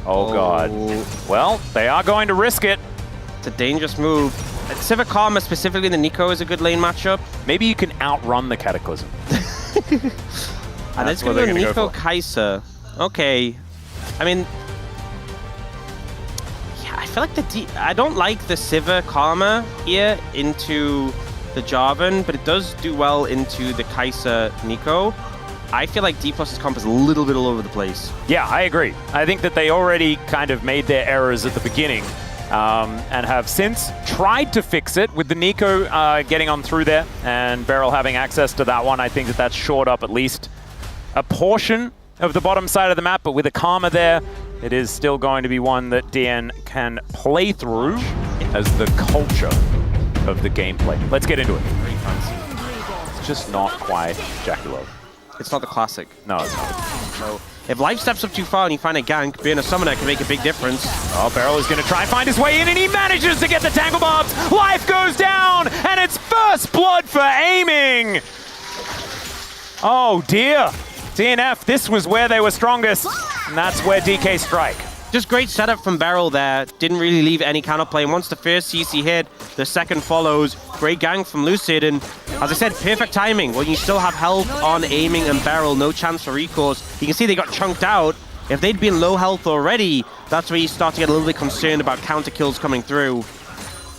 Oh, God. Well, they are going to risk it. It's a dangerous move. Civic Karma, specifically the Nico, is a good lane matchup. Maybe you can outrun the Cataclysm. And it's going to go Nico Kai'Sa. Okay. I mean, yeah, I feel like I don't like the Civic Karma here into the Jarvan, but it does do well into the Kai'Sa Nico. I feel like D+'s comp is a little bit all over the place. Yeah, I agree. I think that they already kind of made their errors at the beginning and have since tried to fix it with the Nico getting on through there and Beryl having access to that one. I think that that's shored up at least a portion of the bottom side of the map, but with a Karma there, it is still going to be one that DN can play through as the culture of the gameplay. Let's get into it. Very fancy. It's just not quite Jackulo. It's not the classic. No, it's not. So if life steps up too far and you find a gank, being a summoner can make a big difference. Oh, Beryl is going to try and find his way in, and he manages to get the Tangle Bobs. Life goes down, and it's first blood for aiming. Oh, dear. DNF, this was where they were strongest, and that's where DK strike. Just great setup from Beryl there. Didn't really leave any counterplay. And once the first CC hit, the second follows. Great gank from Lucid. And as I said, perfect timing. When you still have health on aiming and Beryl, no chance for recourse. You can see they got chunked out. If they'd been low health already, that's where you start to get a little bit concerned about counter kills coming through.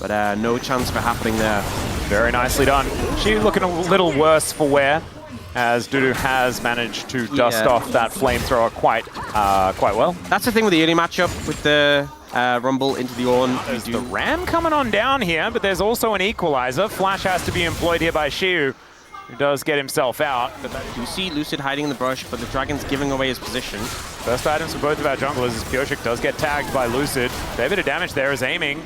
But no chance for happening there. Very nicely done. She's looking a little worse for wear, as Dudu has managed to dust off that flamethrower quite well. That's the thing with the early matchup with the Rumble into the Ornn. There's the Ram coming on down here, but there's also an equalizer. Flash has to be employed here by Shiu, who does get himself out. But you see Lucid hiding in the brush, but the Dragon's giving away his position. First items for both of our junglers as Pyoshik does get tagged by Lucid. Fair bit of damage there as aiming.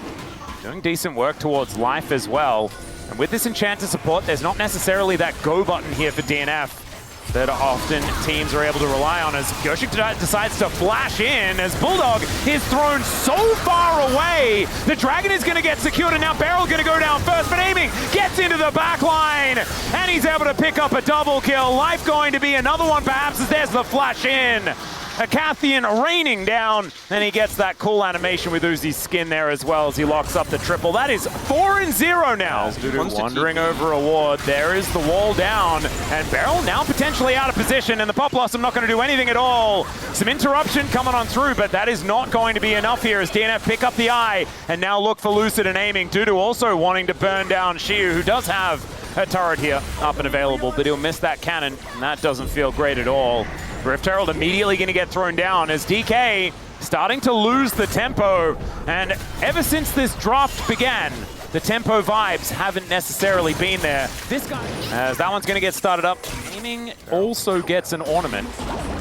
Doing decent work towards life as well. And with this Enchanter support, there's not necessarily that go button here for DNF that often teams are able to rely on, as Pyoshik decides to flash in as Bulldog is thrown so far away. The Dragon is going to get secured, and now Beryl going to go down first, but aiming gets into the back line, and he's able to pick up a double kill. Life going to be another one perhaps, as there's the flash in. Acathian raining down, and he gets that cool animation with Uzi's skin there as well as he locks up the triple. That is 4-0 now. As Dudu wandering over a ward. There is the wall down, and Beryl now potentially out of position, and the Pop Blossom not going to do anything at all. Some interruption coming on through, but that is not going to be enough here as DNF pick up the eye and now look for Lucid and aiming. Dudu also wanting to burn down Shiu, who does have a turret here up and available, but he'll miss that cannon, and that doesn't feel great at all. Rift Herald immediately going to get thrown down as DK starting to lose the tempo. And ever since this draft began, the tempo vibes haven't necessarily been there. This guy, as that one's going to get started up. Aiming also gets an ornament.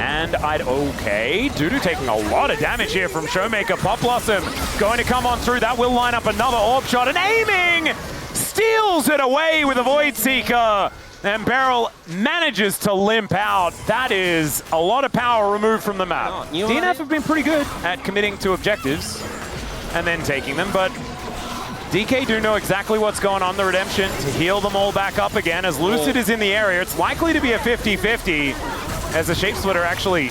And okay, Dudu taking a lot of damage here from Showmaker. Pop Blossom going to come on through. That will line up another orb shot, and aiming steals it away with a Void Seeker. And Beryl manages to limp out. That is a lot of power removed from the map. DNF have been pretty good at committing to objectives and then taking them, but DK do know exactly what's going on. The redemption to heal them all back up again as Lucid is in the area. It's likely to be a 50-50 as the Shapesplitter actually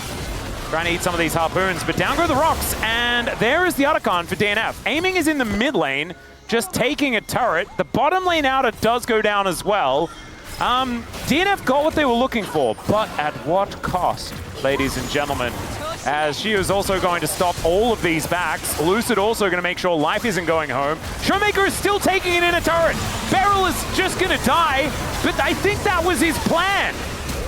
trying to eat some of these harpoons, but down go the rocks, and there is the Otacon for DNF. Aiming is in the mid lane, just taking a turret. The bottom lane outer does go down as well. DNF got what they were looking for, but at what cost, ladies and gentlemen? As she is also going to stop all of these backs. Lucid also going to make sure life isn't going home. Showmaker is still taking it in a turret. Beryl is just going to die, but I think that was his plan.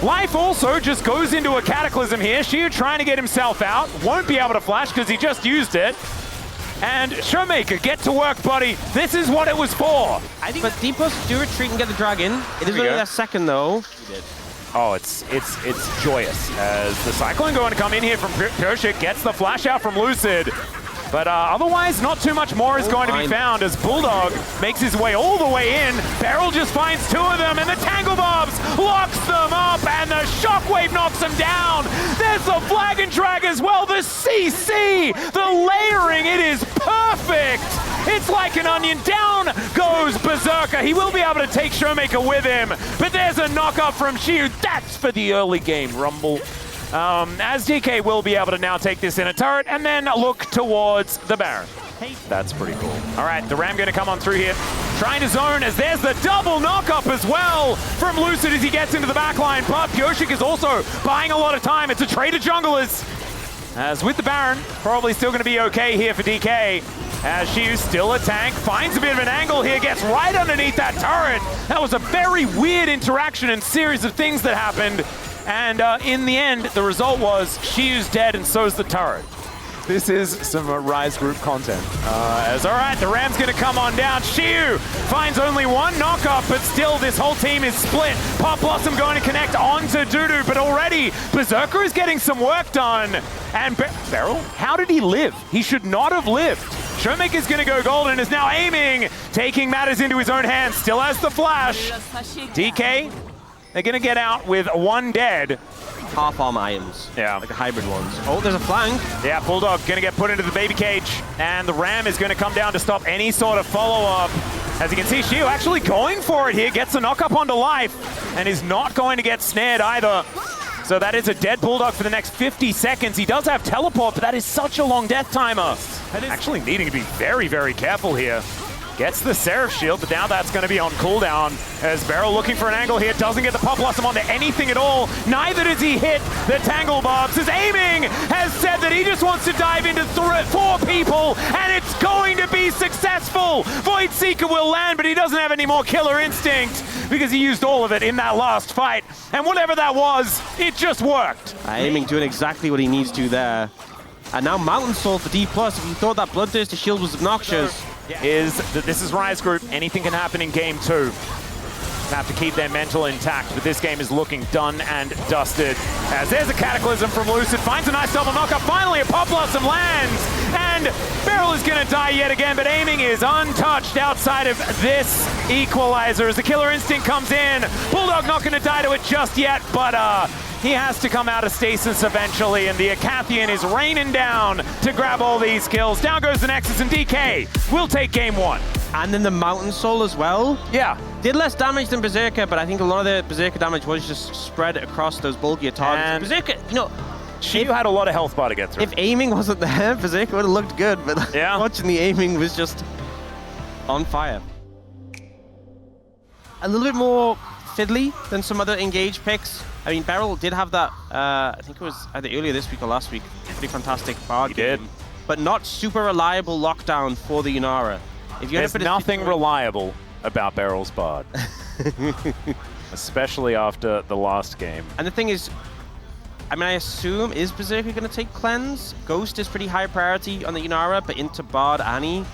Life also just goes into a Cataclysm here. Shiu trying to get himself out. Won't be able to flash because he just used it. And Showmaker, get to work, buddy. This is what it was for. I think, but D+ do retreat and get the Dragon. It is only their second, though. Oh, it's joyous as the Cyclone going to come in here from Pyoshik, gets the flash out from Lucid. But otherwise, not too much more is going to be found as Bulldog makes his way all the way in. Beryl just finds two of them, and the Tangle Bobs locks them up, and the Shockwave knocks them down. There's the Flag and Drag as well, the CC, the layering, it is perfect. It's like an onion. Down goes Berserker. He will be able to take Showmaker with him, but there's a knock up from Shiu. That's for the early game Rumble. as DK will be able to now take this in a turret and then look towards the Baron. That's pretty cool. All right, the Ram going to come on through here. Trying to zone as there's the double knock-up as well from Lucid as he gets into the backline. But Pyoshik is also buying a lot of time. It's a trade of junglers. As with the Baron, probably still going to be okay here for DK. As Shiu's still a tank, finds a bit of an angle here, gets right underneath that turret. That was a very weird interaction and series of things that happened. And in the end, the result was Shiu's dead and so's the turret. This is some Rise Group content. All right, the Ram's gonna come on down. Shiu finds only one knockup, but still this whole team is split. Pop Blossom going to connect onto Dudu, but already Berserker is getting some work done. And Beryl, how did he live? He should not have lived. Showmaker's gonna go gold and is now aiming, taking matters into his own hands, still has the flash. DK, they're gonna get out with one dead. Half-arm items. Yeah. Like the hybrid ones. Oh, there's a flank. Yeah, Bulldog gonna get put into the baby cage, and the Ram is gonna come down to stop any sort of follow-up. As you can see, Shiu actually going for it here, gets a knock-up onto life, and is not going to get snared either. So that is a dead Bulldog for the next 50 seconds. He does have teleport, but that is such a long death timer. Actually needing to be very, very careful here. Gets the Seraph Shield, but now that's going to be on cooldown. As Beryl looking for an angle here, doesn't get the Pop Blossom onto anything at all. Neither does he hit the Tangle Bobs. His aiming has said that he just wants to dive into 4 people, and it's going to be successful. Void Seeker will land, but he doesn't have any more killer instinct because he used all of it in that last fight. And whatever that was, it just worked. Aiming doing exactly what he needs to there. And now Mountain Soul for D+. If you thought that Bloodthirsty Shield was obnoxious, is that this is Rise Group. Anything can happen in game 2. Have to keep their mental intact, but this game is looking done and dusted. As there's a Cataclysm from Lucid, finds a nice double knockup. Finally, a Pop Blossom lands, and Beryl is going to die yet again, but aiming is untouched outside of this equalizer as the Killer Instinct comes in. Bulldog not going to die to it just yet, but he has to come out of stasis eventually, and the Acathian is raining down to grab all these kills. Down goes the Nexus, and DK will take game 1. And then the Mountain Soul as well. Yeah. Did less damage than Berserker, but I think a lot of the Berserker damage was just spread across those bulkier targets. And Berserker, you know, Shiu had a lot of health bar to get through. if aiming wasn't there, Berserker would have looked good, but yeah. Watching the aiming was just on fire. A little bit more fiddly than some other engage picks. I mean, Beryl did have that, I think it was either earlier this week or last week, pretty fantastic Bard game, but not super reliable lockdown for the Yunara. If There's nothing reliable about Beryl's Bard, especially after the last game. And the thing is, I mean, I assume, is Berserker going to take Cleanse? Ghost is pretty high priority on the Yunara, but into Bard, Annie,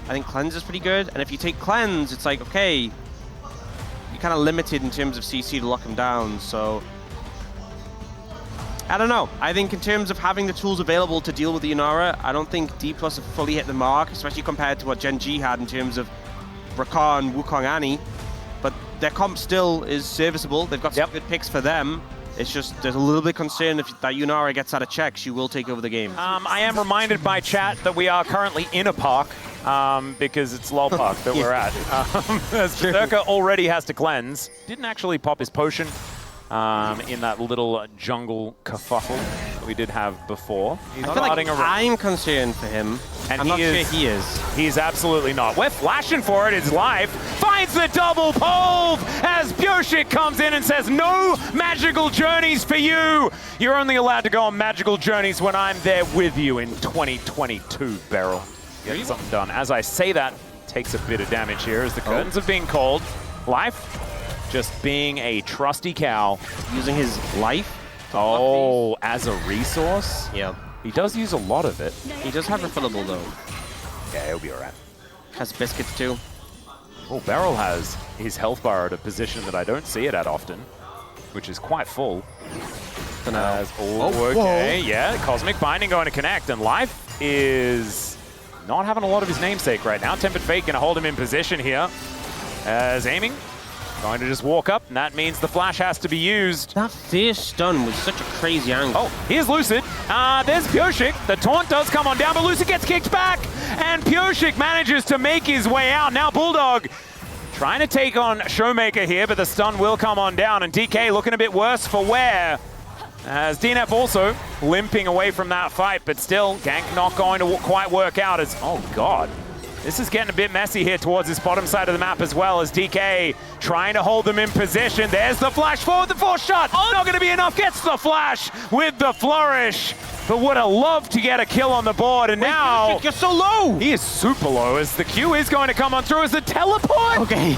I think Cleanse is pretty good. And if you take Cleanse, it's like, okay, you're kind of limited in terms of CC to lock him down, so I don't know. I think in terms of having the tools available to deal with the Yunara, I don't think D+ have fully hit the mark, especially compared to what Gen G had in terms of Rakan, Wukong, Annie. But their comp still is serviceable. They've got some good picks for them. It's just, there's a little bit concern if that Yunara gets out of check, she will take over the game. I am reminded by chat that we are currently in a park, because it's LOL Park that we're at. As Berserker already has to cleanse. Didn't actually pop his potion. In that little jungle kerfuffle that we did have before. He's I feel like I'm concerned for him. And I'm not sure he is. He's absolutely not. We're flashing for it. It's live. Finds the double pole as Pyoshik comes in and says, no magical journeys for you. You're only allowed to go on magical journeys when I'm there with you in 2022, Beryl. Get something done. As I say that, takes a bit of damage here as the curtains are being called. Life. Just being a trusty cow. Using his life? Oh, as a resource? Yeah. He does use a lot of it. He does have refillable though. Yeah, he'll be alright. Has biscuits too. Oh, Beryl has his health bar at a position that I don't see it at often, which is quite full. Okay, whoa. Yeah, Cosmic Binding going to connect, and Life is not having a lot of his namesake right now. Tempered Fate going to hold him in position here. As aiming. Going to just walk up, and that means the flash has to be used. That fierce stun was such a crazy angle. Oh, here's Lucid. There's Pyoshik. The taunt does come on down, but Lucid gets kicked back, and Pyoshik manages to make his way out. Now Bulldog trying to take on Showmaker here, but the stun will come on down, and DK looking a bit worse for wear. As DNF also limping away from that fight, but still, gank not going to quite work out as, oh god. This is getting a bit messy here towards this bottom side of the map as well, as DK trying to hold them in position. There's the flash forward, the force shot. Oh, not going to be enough. Gets the flash with the flourish. But would have loved to get a kill on the board, and now you're so low. He is super low as the Q is going to come on through as the teleport. Okay.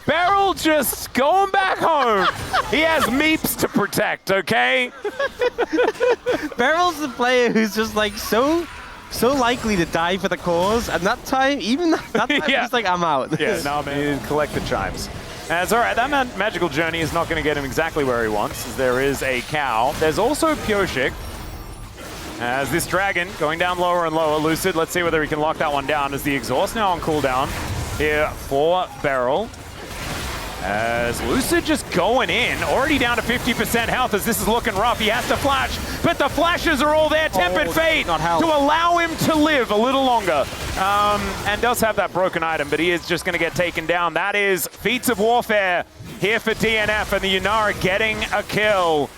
Beryl just going back home. He has meeps to protect, okay? Beryl's the player who's just like so likely to die for the cause, and that time, even that time, Yeah. he's like, I'm out. Yeah, no, man. Collect the chimes. As all right, that magical journey is not going to get him exactly where he wants, as there is a cow. There's also Pyoshik. As this dragon going down lower and lower. Lucid, let's see whether he can lock that one down, as the exhaust now on cooldown here for Beryl. As Lucid just going in, already down to 50% health as this is looking rough. He has to flash, but the flashes are all there. Tempered Fate to allow him to live a little longer. And does have that broken item, but he is just going to get taken down. That is Feats of Warfare here for DNF, and the Yunara getting a kill.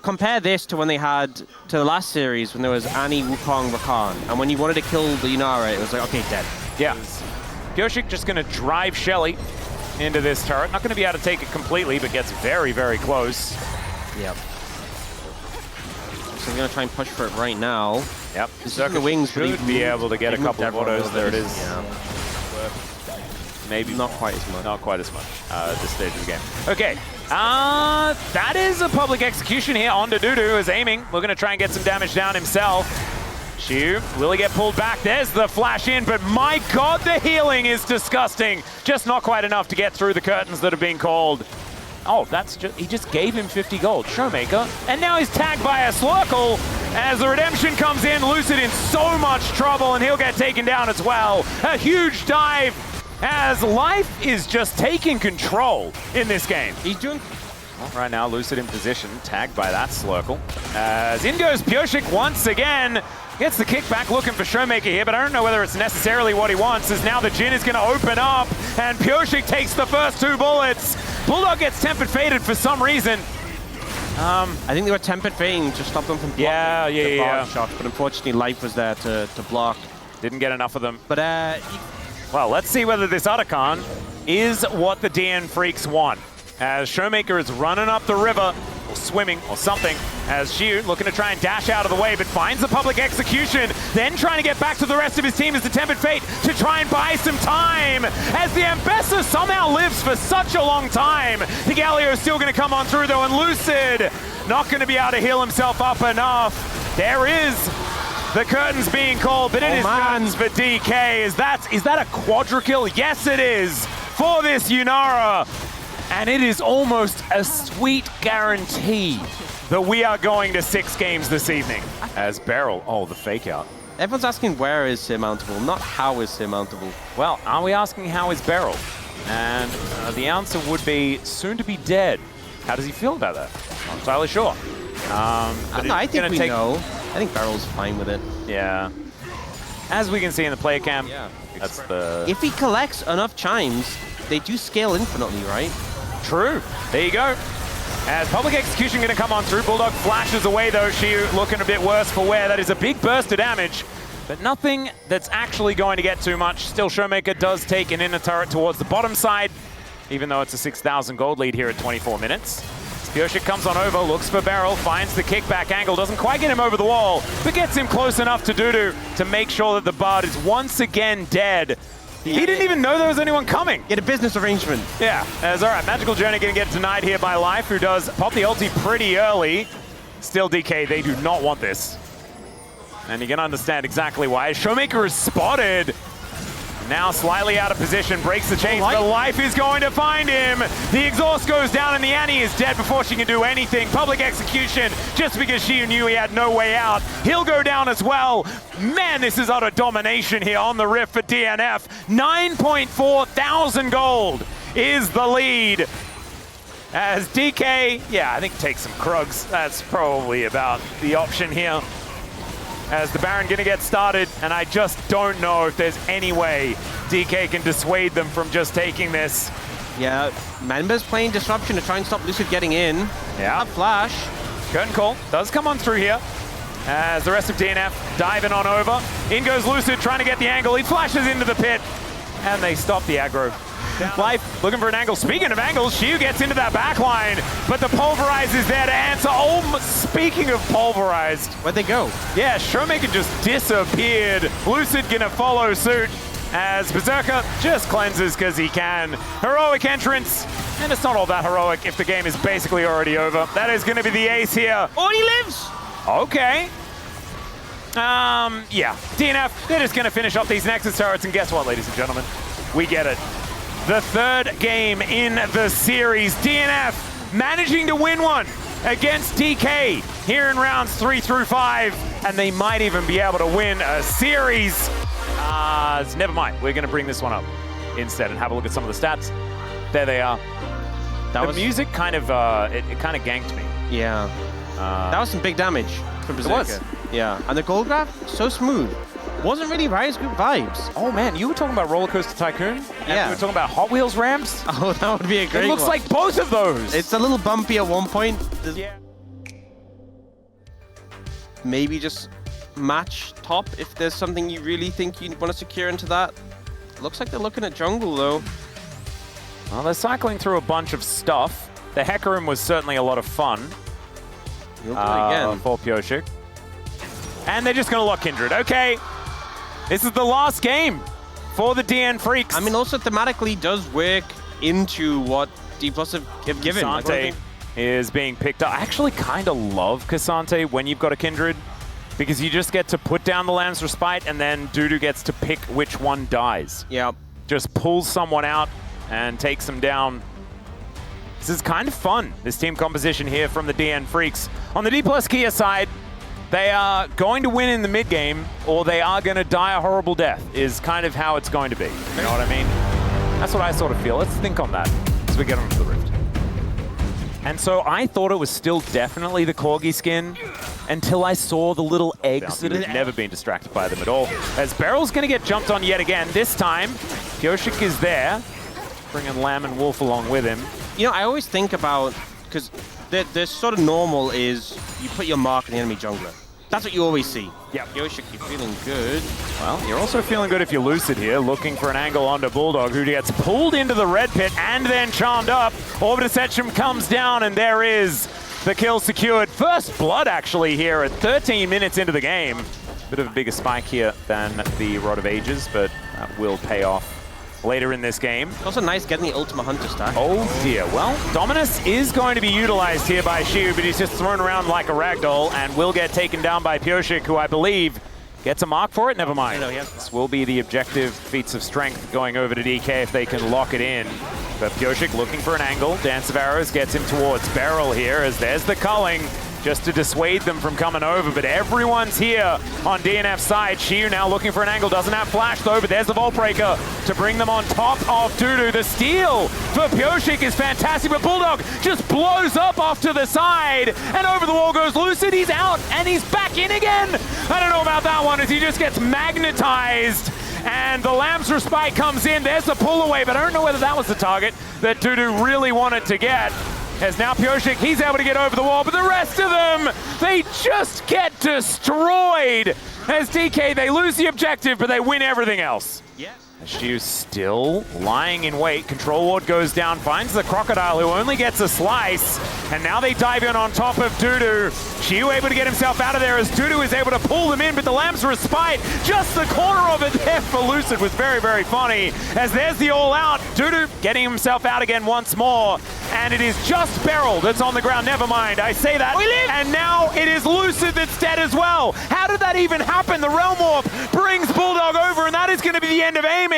Compare this to when they had, to the last series, when there was Annie, Wukong, Rakan, and when you wanted to kill the Yunara, it was like, okay, dead. Yeah. Pyoshik just going to drive Shelly into this turret. Not going to be able to take it completely, but gets very, very close. Yep. So I'm going to try and push for it right now. Yep. This is the wings, but should be able to get a couple of autos. There it is. Yeah. Maybe not quite as much. Not quite as much at this stage of the game. Okay. That is a public execution here on Dudu is aiming. We're going to try and get some damage down himself. Shu, will he get pulled back? There's the flash in, but my god, the healing is disgusting. Just not quite enough to get through the curtains that have been called. Oh, that's just, he just gave him 50 gold, Showmaker. And now he's tagged by a Slurkle as the redemption comes in. Lucid in so much trouble, and he'll get taken down as well. A huge dive as Life is just taking control in this game. He's doing... Right now, Lucid in position, tagged by that Slurkle. As in goes Pyoshik once again. Gets the kickback, looking for Showmaker here, but I don't know whether it's necessarily what he wants, as now the Jhin is going to open up, and Pyoshik takes the first 2 bullets. Bulldog gets tempered faded for some reason. I think they were tempered fating to stop them from blocking the barge shots, but unfortunately Life was there to block. Didn't get enough of them. But well, let's see whether this Otacon is what the DN Freaks want. As Showmaker is running up the river, or swimming, or something, as Xiu looking to try and dash out of the way, but finds the public execution, then trying to get back to the rest of his team as the Tempered Fate to try and buy some time, as the Ambessa somehow lives for such a long time. The Galio is still going to come on through though, and Lucid not going to be able to heal himself up enough. There is the curtains being called, but it is curtains for DK. Is that a quadra-kill? Yes, it is, for this Yunara. And it is almost a sweet guarantee that we are going to 6 games this evening. As Beryl, oh, the fake out. Everyone's asking where is surmountable, not how is surmountable. Well, are we asking how is Beryl? And the answer would be soon to be dead. How does he feel about that? Not entirely sure. I think we know. I think Beryl's fine with it. Yeah. As we can see in the player cam, that's the... If he collects enough chimes, they do scale infinitely, right? True. There you go. As public execution going to come on through. Bulldog flashes away though. Xiu looking a bit worse for wear. That is a big burst of damage, but nothing that's actually going to get too much. Still, Showmaker does take an inner turret towards the bottom side, even though it's a 6,000 gold lead here at 24 minutes. Pyoshik comes on over, looks for Beryl, finds the kickback angle, doesn't quite get him over the wall, but gets him close enough to Dudu to make sure that the Bard is once again dead. He didn't even know there was anyone coming. Get a business arrangement. Yeah, as all right, Magical Journey gonna get denied here by Life, who does pop the ulti pretty early. Still DK, they do not want this. And you can understand exactly why. Showmaker is spotted. Now slightly out of position, breaks the chains, but Life is going to find him. The exhaust goes down and the Annie is dead before she can do anything. Public execution, just because she knew he had no way out. He'll go down as well. Man, this is utter domination here on the Rift for DNF. 9.4 thousand gold is the lead. As DK, yeah, I think take some Krugs. That's probably about the option here. As the Baron gonna get started, and I just don't know if there's any way DK can dissuade them from just taking this. Yeah, Manba's playing Disruption to try and stop Lucid getting in. Yeah. A flash. Curtain call does come on through here as the rest of DNF diving on over. In goes Lucid trying to get the angle. He flashes into the pit and they stop the aggro. Life looking for an angle. Speaking of angles, Xiu gets into that back line, but the Pulverize is there to answer. Oh, speaking of pulverized. Where'd they go? Yeah, Showmaker just disappeared. Lucid gonna follow suit as Berserker just cleanses because he can. Heroic entrance, and it's not all that heroic if the game is basically already over. That is gonna be the ace here. Oh, he lives! Okay. Yeah, DNF, they're just gonna finish up these Nexus turrets, and guess what, ladies and gentlemen? We get it. The third game in the series. DNF managing to win one against DK here in rounds 3 through 5, and they might even be able to win a series. Never mind, we're gonna bring this one up instead and have a look at some of the stats. There they are. The music kind of, it kind of ganked me. Yeah. That was some big damage from Berserker. It was. Yeah, and the gold graph, so smooth. Wasn't really Riot's Group vibes. Oh man, you were talking about Roller Coaster Tycoon? Yeah. You were talking about Hot Wheels ramps? Oh, that would be a great It looks one. like both of those. It's a little bumpy at one point. Yeah. Maybe just match top if there's something you really think you want to secure into that. Looks like they're looking at jungle though. Well, they're cycling through a bunch of stuff. The Hecarim was certainly a lot of fun. He'll do it again. For Pyoshik. And they're just going to lock Kindred. Okay. This is the last game for the DN Freaks. I mean, also thematically does work into what D+ have given. Cassante is being picked up. I actually kind of love Cassante when you've got a Kindred, because you just get to put down the Lamb's Respite and then Dudu gets to pick which one dies. Yeah. Just pulls someone out and takes them down. This is kind of fun, this team composition here from the DN Freaks. On the D+ Kia side, they are going to win in the mid game, or they are going to die a horrible death, is kind of how it's going to be. You know what I mean? That's what I sort of feel. Let's think on that as we get onto the Rift. And so I thought it was still definitely the Corgi skin until I saw the little eggs that had never been distracted by them at all. As Beryl's going to get jumped on yet again. This time, Pyoshik is there, bringing Lamb and Wolf along with him. You know, I always think about, because the sort of normal is you put your mark on the enemy jungler. That's what you always see. Yeah. Pyoshik, you're feeling good. Well, you're also feeling good if you're Lucid here, looking for an angle onto Bulldog, who gets pulled into the red pit and then charmed up. Orbiter Setchum comes down, and there is the kill secured. First blood, actually, here at 13 minutes into the game. Bit of a bigger spike here than the Rod of Ages, but that will pay off later in this game. Also nice getting the Ultima Hunter stack. Oh dear. Well, Dominus is going to be utilized here by Xiu, but he's just thrown around like a ragdoll and will get taken down by Pyoshik, who I believe gets a mark for it. Never mind. This will be the objective feats of strength going over to DK if they can lock it in. But Pyoshik looking for an angle. Dance of Arrows gets him towards Beryl here, as there's the culling just to dissuade them from coming over, but everyone's here on DNF's side. Xiu now looking for an angle, doesn't have flash though, but there's the Vault Breaker to bring them on top of Dudu. The steal for Pyoshik is fantastic, but Bulldog just blows up off to the side, and over the wall goes Lucid. He's out, and he's back in again. I don't know about that one, as he just gets magnetized, and the Lamb's Respite comes in. There's the pull away, but I don't know whether that was the target that Dudu really wanted to get. As now Pyoshik, he's able to get over the wall, but the rest of them, they just get destroyed. As DK, they lose the objective, but they win everything else. Yes. Xiu still lying in wait. Control Ward goes down, finds the Crocodile, who only gets a slice, and now they dive in on top of Dudu. Xiu able to get himself out of there as Dudu is able to pull them in, but the Lamb's Respite, just the corner of it there for Lucid was very, very funny. As there's the all-out, Dudu getting himself out again once more, and it is just Beryl that's on the ground. Never mind, I say that, and now it is Lucid that's dead as well. How did that even happen? The Realm Warp brings Bulldog over, and that is going to be the end of aiming.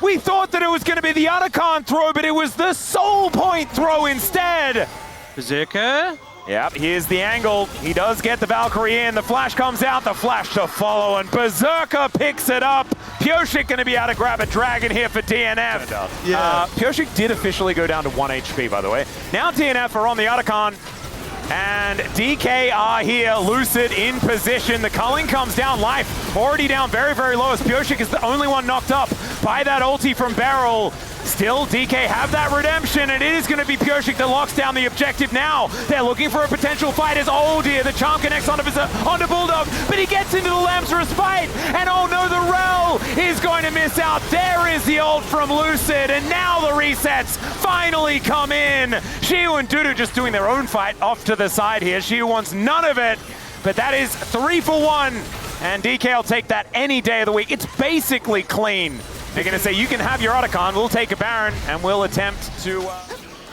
We thought that it was going to be the Otacon throw, but it was the Soul Point throw instead. Berserker. Yep, here's the angle. He does get the Valkyrie in. The flash comes out, the flash to follow, and Berserker picks it up. Pyoshik going to be able to grab a dragon here for DNF. Yeah. Pyoshik did officially go down to 1 HP, by the way. Now DNF are on the Otacon. And DK are here, Lucid in position. The culling comes down, Life already down very, very low, as Pyoshik is the only one knocked up by that ulti from Beryl. Still, DK have that redemption, and it is going to be Pyosik that locks down the objective now. They're looking for a potential fight as oh dear, the charm connects onto Bulldog, but he gets into the Lamsrus fight, and oh no, the Rel is going to miss out. There is the ult from Lucid, and now the resets finally come in. Shiu and Dudu just doing their own fight off to the side here. Shiu wants none of it, but that is 3 for 1, and DK will take that any day of the week. It's basically clean. They're going to say, you can have your Otacon, we'll take a Baron, and we'll attempt to...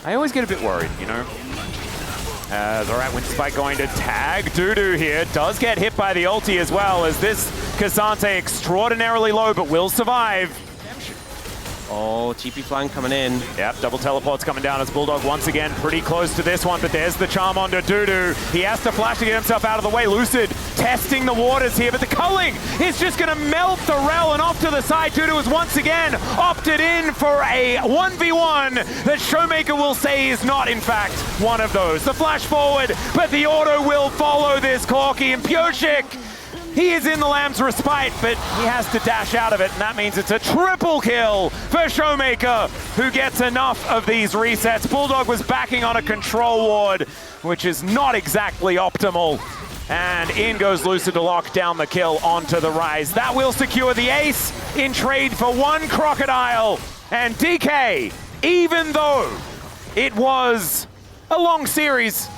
I always get a bit worried, you know? All right, Winterspike going to tag Dudu here. Does get hit by the ulti as well, as this Cassante extraordinarily low, but will survive. Oh, TP flank coming in. Yep, double teleports coming down as Bulldog once again pretty close to this one, but there's the charm onto Dudu. He has to flash to get himself out of the way. Lucid testing the waters here, but the culling is just going to melt the Rel, and off to the side. Dudu is once again opted in for a 1v1 that Showmaker will say is not, in fact, one of those. The flash forward, but the auto will follow this Corki, and Pyosik, he is in the Lamb's respite, but he has to dash out of it, and that means it's a triple kill for Showmaker, who gets enough of these resets. Bulldog was backing on a control ward, which is not exactly optimal. And in goes Lucid to lock down the kill onto the Rise. That will secure the ace in trade for 1 Crocodile. And DK, even though it was a long series,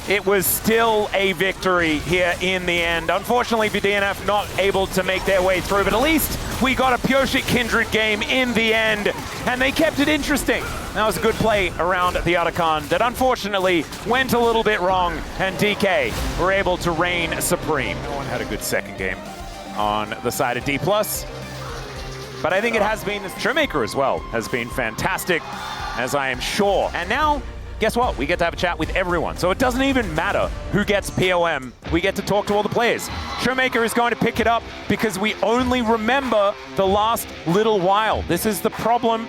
it was still a victory here in the end. Unfortunately for DNF, not able to make their way through, but at least we got a Pyosik Kindred game in the end, and they kept it interesting. That was a good play around the Otacon that unfortunately went a little bit wrong, and DK were able to reign supreme. No one had a good second game on the side of D+, but I think it has been, Showmaker as well has been fantastic, as I am sure. And now, guess what? We get to have a chat with everyone. So it doesn't even matter who gets POM. We get to talk to all the players. Showmaker is going to pick it up because we only remember the last little while. This is the problem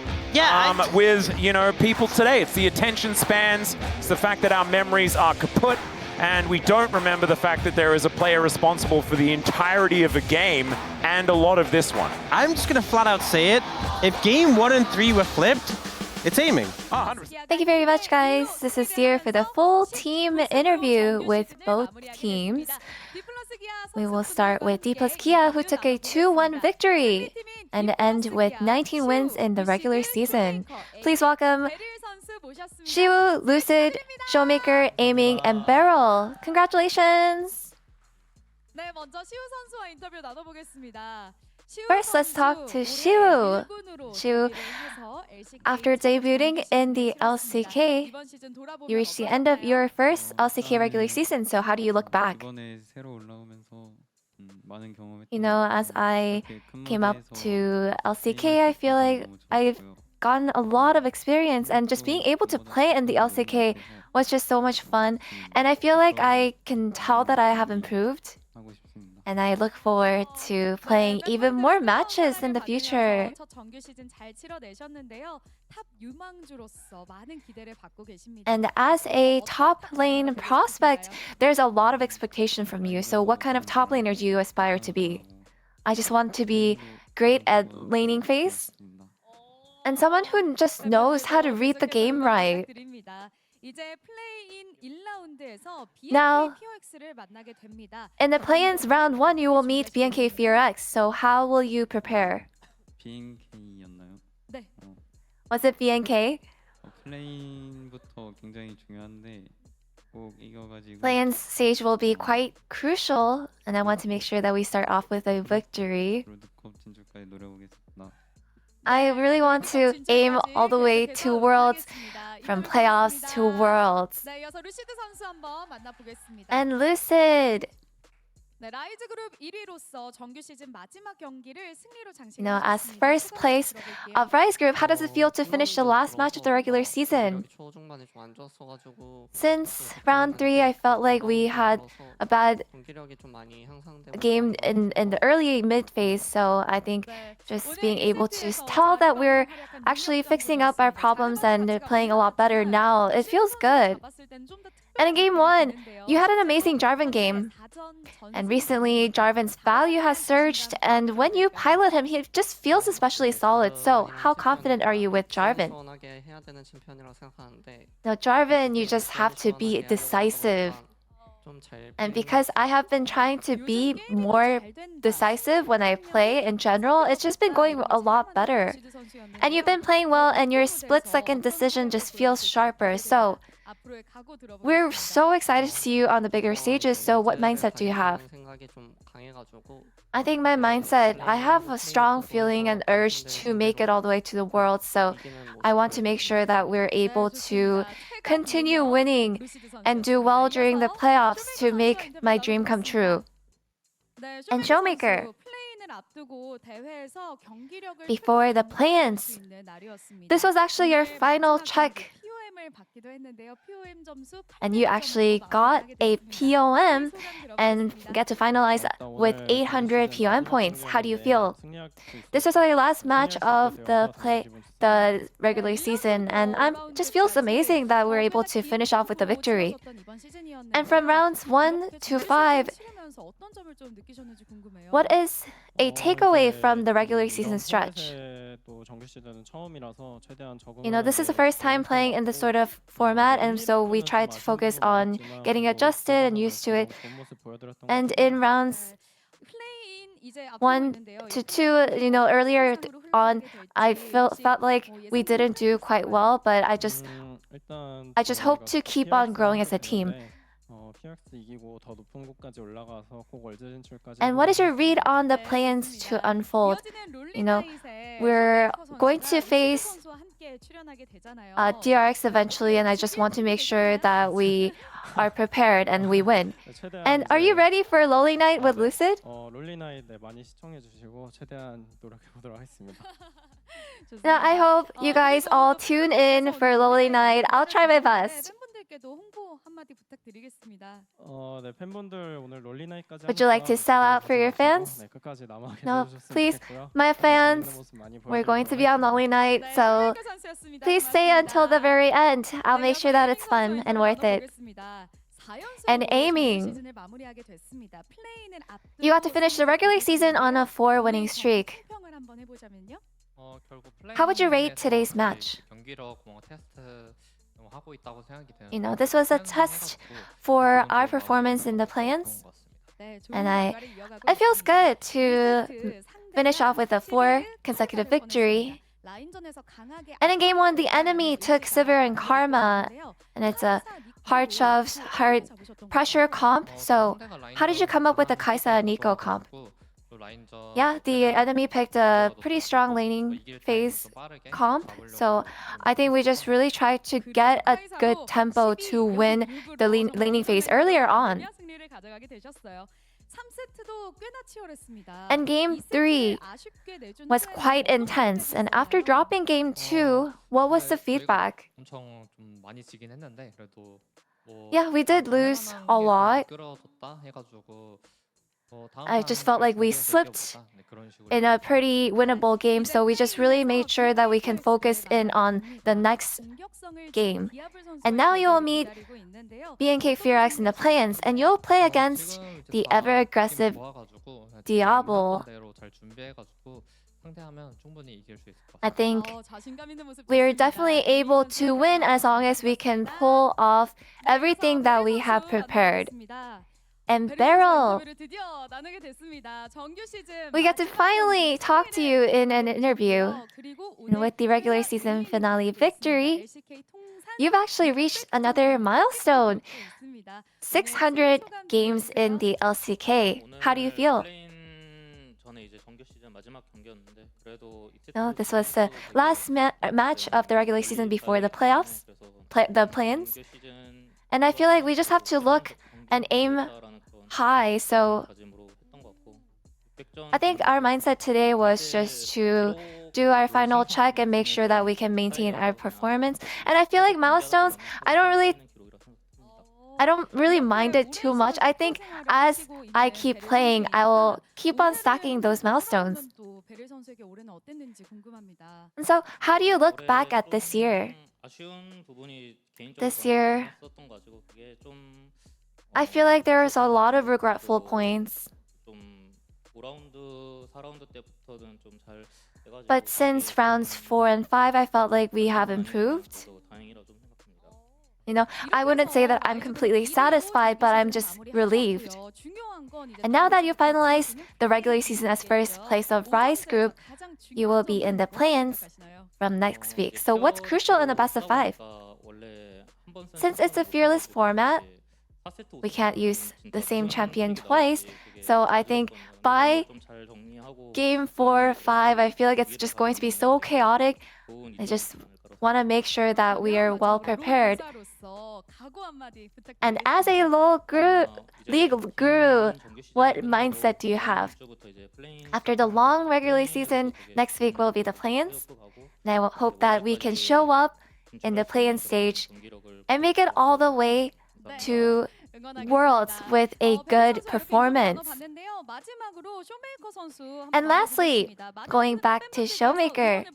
with, you know, people today. It's the attention spans. It's the fact that our memories are kaput, and we don't remember the fact that there is a player responsible for the entirety of a game and a lot of this one. I'm just going to flat out say it. If game 1 and 3 were flipped, it's aiming. 100%. Thank you very much, guys. This is Seer for the full team interview with both teams. We will start with D+ Kia, who took a 2-1 victory and end with 19 wins in the regular season. Please welcome Shiu, Lucid, Showmaker, Aiming, and Beryl. Congratulations! First, let's talk to Shiu. Shiu, after debuting in the LCK, you reached the end of your first LCK regular season, so how do you look back? You know, as I came up to LCK, I feel like I've gotten a lot of experience, and just being able to play in the LCK was just so much fun, and I feel like I can tell that I have improved. And I look forward to playing even more matches in the future. And as a top lane prospect, there's a lot of expectation from you. So what kind of top laner do you aspire to be? I just want to be great at laning phase and someone who just knows how to read the game right. Now, in the play-ins round 1, you will meet BNK FearX. So how will you prepare? Was it BNK? Play-in stage will be quite crucial, and I want to make sure that we start off with a victory. I really want to aim all the way to Worlds, from playoffs to Worlds. And Lucid! You know, as first place of Rise Group, how does it feel to finish the last match of the regular season? Since round 3, I felt like we had a bad game in the early mid phase, so I think just being able to tell that we're actually fixing up our problems and playing a lot better now, it feels good. And in game 1, you had an amazing Jarvan game. And recently, Jarvan's value has surged, and when you pilot him, he just feels especially solid. So, how confident are you with Jarvan? Now, Jarvan, you just have to be decisive. And because I have been trying to be more decisive when I play in general, it's just been going a lot better. And you've been playing well, and your split-second decision just feels sharper. So, we're so excited to see you on the bigger stages. So, what mindset do you have? I think my mindset, I have a strong feeling and urge to make it all the way to the world. So, I want to make sure that we're able to continue winning and do well during the playoffs to make my dream come true. And Showmaker, before the play-ins, this was actually your final check. And you actually got a POM and get to finalize with 800 POM points. How do you feel? This was our last match of the regular season, and I just feels amazing that we're able to finish off with a victory. And from rounds 1 to 5, what is a takeaway from the regular season stretch? This is the first time playing in this sort of format, and so we tried to focus on getting adjusted and used to it. And in rounds 1 to 2, earlier on, I felt like we didn't do quite well, but I just hope to keep on growing as a team. And what is your read on the plans to unfold? We're going to face DRX eventually, and I just want to make sure that we are prepared and we win. And are you ready for Loli Night with Lucid? Now, I hope you guys all tune in for Loli Night. I'll try my best. Would you like to sell out for your fans? No, please, my fans, we're going to be on Loli Night, so please stay until the very end. I'll make sure that it's fun and worth it. And aiming. You got to finish the regular season on a 4-winning streak. How would you rate today's match? This was a test for our performance in the plans. And it feels good to finish off with a 4 consecutive victory. And in game 1, the enemy took Sivir and Karma, and it's a hard shoves, hard pressure comp. So how did you come up with the Kaisa and Nico comp? Yeah, the enemy picked a pretty strong laning phase comp. So I think we just really tried to get a good tempo to win the laning phase earlier on. And game 3 was quite intense. And after dropping game 2, what was the feedback? Yeah, we did lose a lot. I just felt like we slipped in a pretty winnable game, so we just really made sure that we can focus in on the next game. And now you'll meet BNK Firax in the play-ins, and you'll play against the ever-aggressive Diablo. I think we're definitely able to win as long as we can pull off everything that we have prepared. And Beryl, we get to finally talk to you in an interview. And with the regular season finale victory, you've actually reached another milestone. 600 games in the LCK. How do you feel? No, this was the last match of the regular season before the playoffs, the play-ins. And I feel like we just have to look and aim high. So I think our mindset today was just to do our final check and make sure that we can maintain our performance. And I feel like milestones, I don't really mind it too much. I think as I keep playing, I will keep on stacking those milestones. And so how do you look back at this year? This year, I feel like there was a lot of regretful points. But since rounds 4 and 5, I felt like we have improved. I wouldn't say that I'm completely satisfied, but I'm just relieved. And now that you finalize the regular season as first place of Rise Group, you will be in the play-ins from next week. So what's crucial in the best of 5? Since it's a fearless format, we can't use the same champion twice. So I think by game 4, 5, I feel like it's just going to be so chaotic. I just want to make sure that we are well prepared. And as a league guru, what mindset do you have? After the long regular season, next week will be the play-ins. And I hope that we can show up in the play-in stage and make it all the way to Worlds with a good performance. And lastly, going back to Showmaker,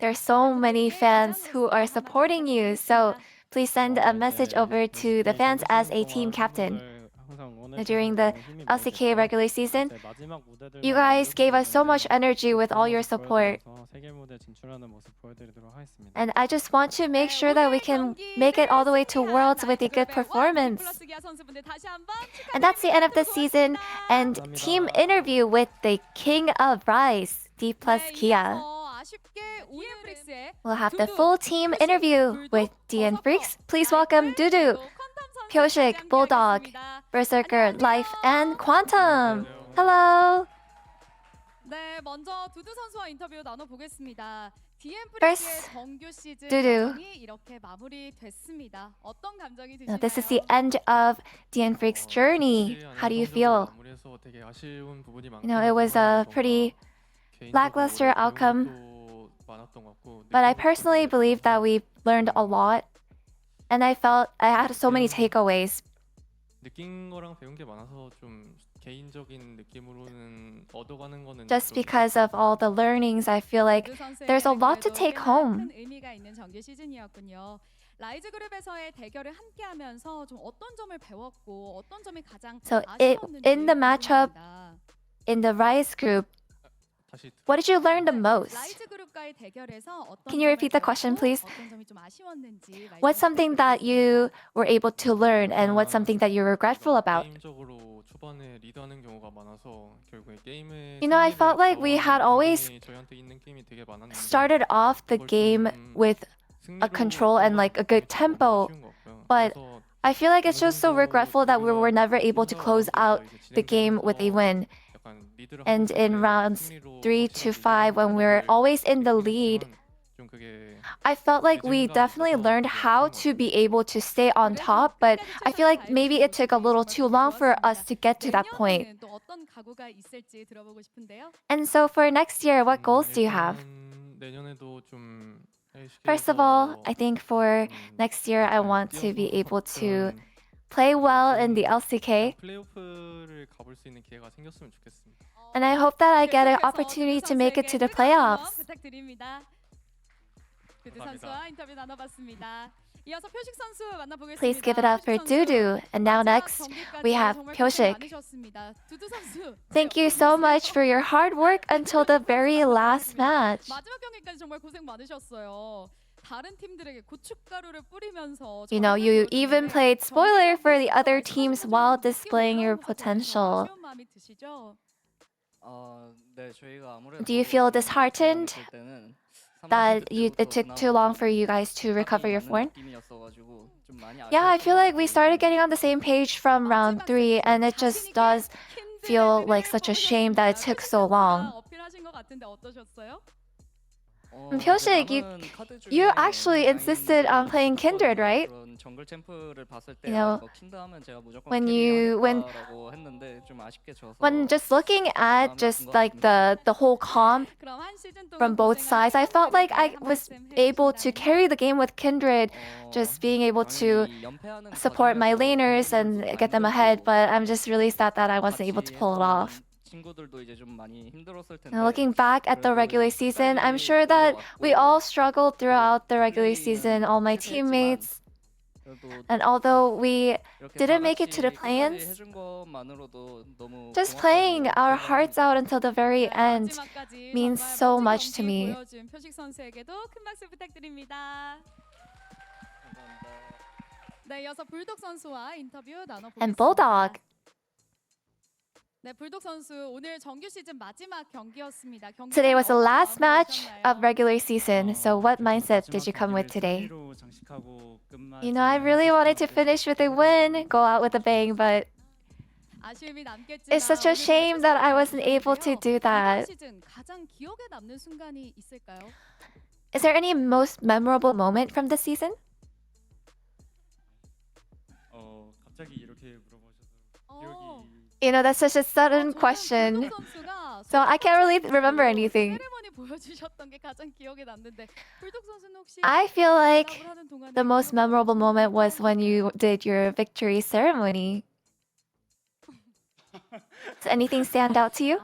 there's so many fans who are supporting you, so please send a message over to the fans as a team captain. During the LCK regular season, you guys gave us so much energy with all your support. And I just want to make sure that we can make it all the way to Worlds with a good performance. And that's the end of the season and team interview with the King of Rise, D plus Kia. We'll have the full team interview with DNF. Please welcome Dudu, Pyoshik, Bulldog, Berserker, Life, and Quantum. Hello. First, Dudu. This is the end of DNF's journey. How do you feel? It was a pretty lackluster outcome, but I personally believe that we learned a lot, and I felt I had so many takeaways. Just because of all the learnings, I feel like there's a lot to take home. So in the matchup, in the Rise group, what did you learn the most? Can you repeat the question, please? What's something that you were able to learn and what's something that you're regretful about? I felt like we had always started off the game with a control and like a good tempo, but I feel like it's just so regretful that we were never able to close out the game with a win. And in rounds 3 to 5, when we were always in the lead, I felt like we definitely learned how to be able to stay on top, but I feel like maybe it took a little too long for us to get to that point. And so for next year, what goals do you have? First of all, I think for next year, I want to be able to play well in the LCK. And I hope that I get an opportunity to make it to the playoffs. Please give it up for Dudu. And now next, we have Pyoshik. Thank you so much for your hard work until the very last match. You even played spoiler for the other teams while displaying your potential. Do you feel disheartened that it took too long for you guys to recover your form? Yeah, I feel like we started getting on the same page from round 3, and it just does feel like such a shame that it took so long. Pyoshik, you actually insisted on playing Kindred, right? When just looking at just like the whole comp from both sides, I felt like I was able to carry the game with Kindred, just being able to support my laners and get them ahead, but I'm just really sad that I wasn't able to pull it off. Now, looking back at the regular season, I'm sure that we all struggled throughout the regular season, all my teammates. And although we didn't make it to the play-ins, just playing our hearts out until the very end means so much to me. And Bulldog. Today was the last match of regular season, so what mindset did you come with today? You know, I really wanted to finish with a win, go out with a bang, but it's such a shame that I wasn't able to do that. Is there any most memorable moment from the season? You know, that's such a sudden question. So I can't really remember anything. I feel like the most memorable moment was when you did your victory ceremony. Does anything stand out to you?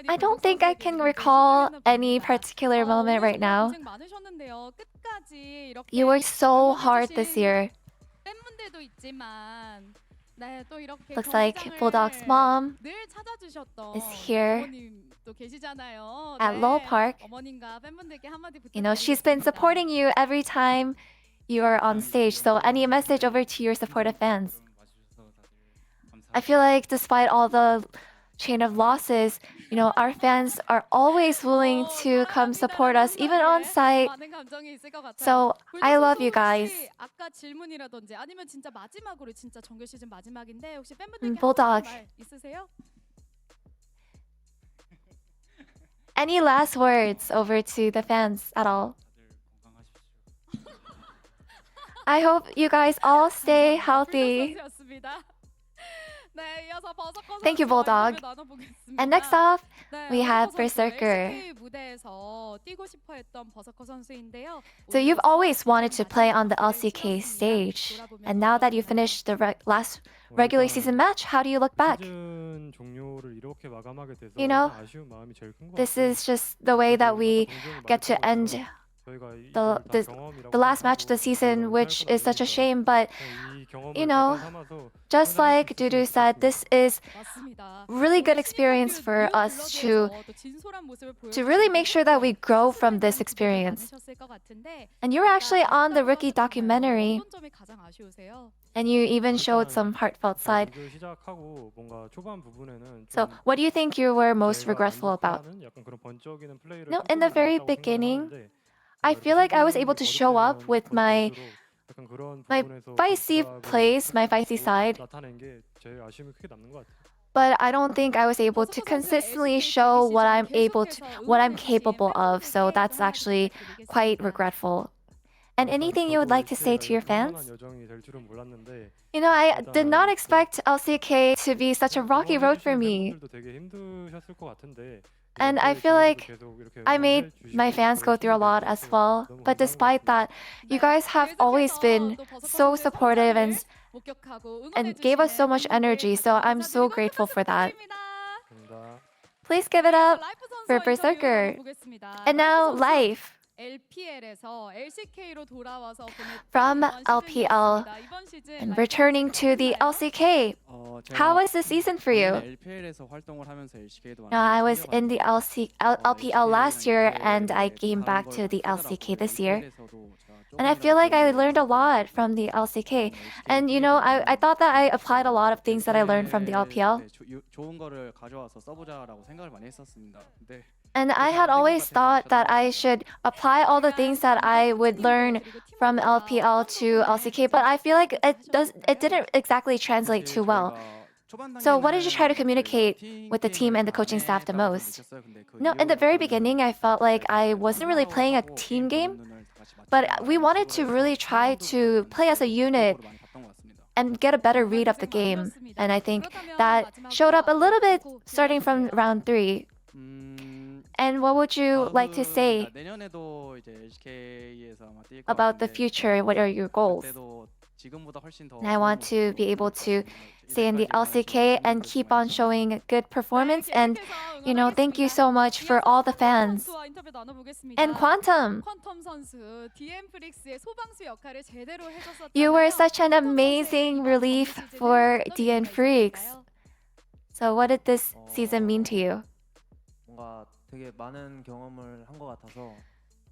I don't think I can recall any particular moment right now. You worked so hard this year. Looks like Bulldog's mom is here at Lowell Park. You know, she's been supporting you every time you are on stage. So any message over to your supportive fans? I feel like despite all the chain of losses, you know, our fans are always willing to come support us, even on site. So I love you guys. Bulldog. Any last words over to the fans at all? I hope you guys all stay healthy. Thank you, Bulldog. And next off, we have Berserker. So you've always wanted to play on the LCK stage. And now that you finished the last regular season match, how do you look back? You know, this is just the way that we get to end the last match of the season, which is such a shame, but you know, just like Dudu said, this is really good experience for us to really make sure that we grow from this experience. And you were actually on the rookie documentary, and you even showed some heartfelt side. So what do you think you were most regretful about? No, in the very beginning, I feel like I was able to show up with my feisty plays, my feisty side. But I don't think I was able to consistently show what I'm capable of. So that's actually quite regretful. And anything you would like to say to your fans? You know, I did not expect LCK to be such a rocky road for me. And I feel like I made my fans go through a lot as well. But despite that, you guys have always been so supportive and gave us so much energy. So I'm so grateful for that. Please give it up for Berserker. And now, Life. From LPL and returning to the LCK. How was the season for you? I was in the LPL last year and I came back to the LCK this year. And I feel like I learned a lot from the LCK. And you know, I thought that I applied a lot of things that I learned from the LPL. And I had always thought that I should apply all the things that I would learn from LPL to LCK, but I feel like it didn't exactly translate too well. So what did you try to communicate with the team and the coaching staff the most? No, in the very beginning, I felt like I wasn't really playing a team game, but we wanted to really try to play as a unit and get a better read of the game. And I think that showed up a little bit starting from round 3. And what would you like to say about the future? What are your goals? And I want to be able to stay in the LCK and keep on showing good performance. And, thank you so much for all the fans. And Quantum, you were such an amazing relief for DN Freaks. So what did this season mean to you? 뭔가 되게 많은 경험을 한 것 같아서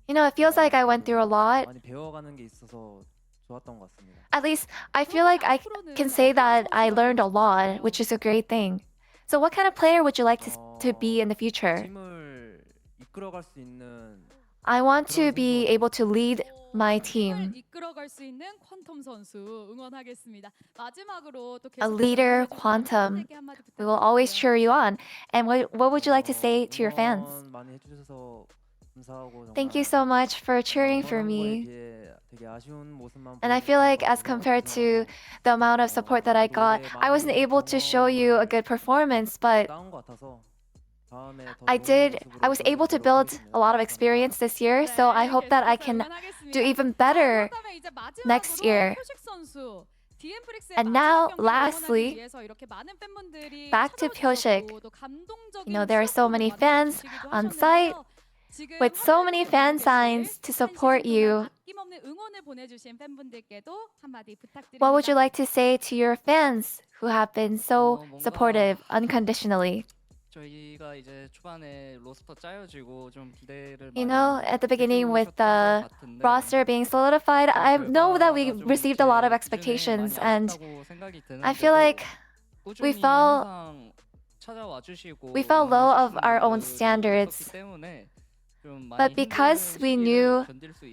It feels like I went through a lot. 많이 배워가는 게 있어서 좋았던 것 같습니다. At least I feel like I can say that I learned a lot, which is a great thing. So what kind of player would you like to be in the future? 팀을 이끌어갈 수 있는 I want to be able to lead my team. A leader, Quantum. We will always cheer you on. And what would you like to say to your fans? 응원 많이 해주셔서 감사하고 Thank you 정말 so much for cheering for 응원한 거에 me. 비해 되게 아쉬운 모습만 And I 보여주셔서 feel like as 너무 compared to 감사하고 the amount of support that I got, I wasn't able to show you a good performance, but 나은 것 같아서 다음에 더 I 좋은 was 모습으로 able to 보여드리도록 build 하겠습니다. a lot of experience this year, so I hope that I can do even better next year. And now, lastly, back to Pyoshik. There are so many fans on site with so many fan signs to support you. What would you like to say to your fans who have been so supportive unconditionally? 저희가 이제 초반에 로스터 짜여지고 좀 기대를 At the beginning with the roster being solidified, I know that we received a lot of expectations, and I feel like we fell low of our own standards. But because we knew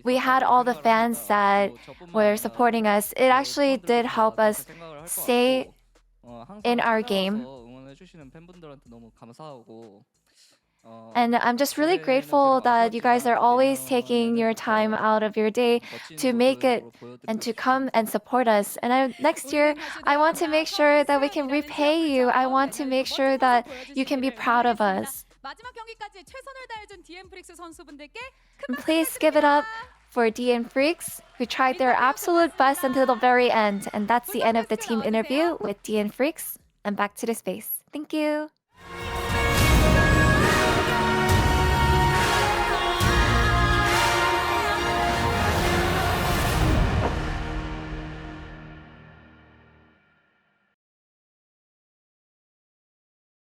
we had all the fans that were supporting us, it actually did help us stay in our game. And I'm just really grateful that you guys are always taking your time out of your day to make it and to come and support us. And next year, I want to make sure that we can repay you. I want to make sure that you can be proud of us. And please give it up for DN Freaks, who tried their absolute best until the very end. And that's the end of the team interview with DN Freaks. And back to the space. Thank you.